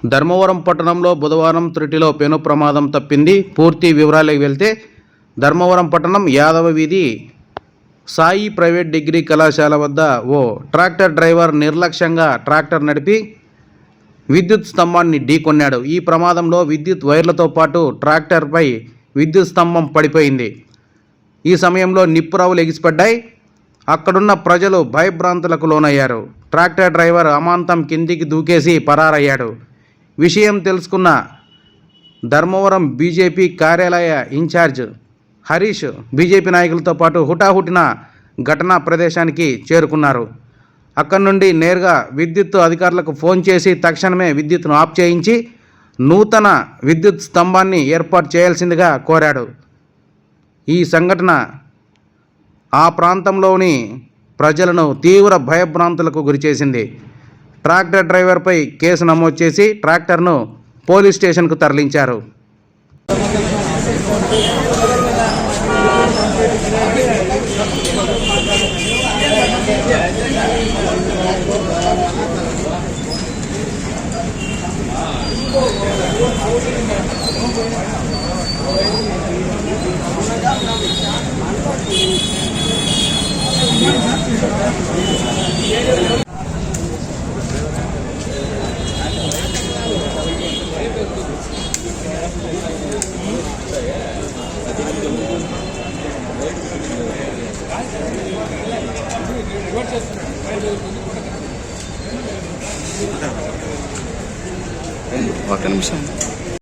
ధర్మవరం పట్టణంలో బుధవారం త్రుటిలో పెను ప్రమాదం తప్పింది. పూర్తి వివరాలకు వెళ్తే ధర్మవరం పట్టణం యాదవ వీధి సాయి ప్రైవేట్ డిగ్రీ కళాశాల వద్ద ఓ ట్రాక్టర్ డ్రైవర్ నిర్లక్ష్యంగా ట్రాక్టర్ నడిపి విద్యుత్ స్తంభాన్ని ఢీకొన్నాడు. ఈ ప్రమాదంలో విద్యుత్ వైర్లతో పాటు ట్రాక్టర్పై విద్యుత్ స్తంభం పడిపోయింది. ఈ సమయంలో నిప్పురవ్వలు ఎగిసిపడ్డాయి. అక్కడున్న ప్రజలు భయభ్రాంతులకు లోనయ్యారు. ట్రాక్టర్ డ్రైవర్ అమాంతం కిందికి దూకేసి పరారయ్యాడు. విషయం తెలుసుకున్న ధర్మవరం బీజేపీ కార్యాలయ ఇన్ఛార్జ్ హరీష్ బీజేపీ నాయకులతో పాటు హుటాహుటిన ఘటనా ప్రదేశానికి చేరుకున్నారు. అక్కడి నుండి నేరుగా విద్యుత్ అధికారులకు ఫోన్ చేసి తక్షణమే విద్యుత్ను ఆఫ్ చేయించి నూతన విద్యుత్ స్తంభాన్ని ఏర్పాటు చేయాల్సిందిగా కోరాడు. ఈ సంఘటన ఆ ప్రాంతంలోని ప్రజలను తీవ్ర భయభ్రాంతులకు గురిచేసింది. ట్రాక్టర్ డ్రైవర్పై కేసు నమోదు చేసి ట్రాక్టర్ను పోలీస్ స్టేషన్కు తరలించారు. ఒక నిమిషం.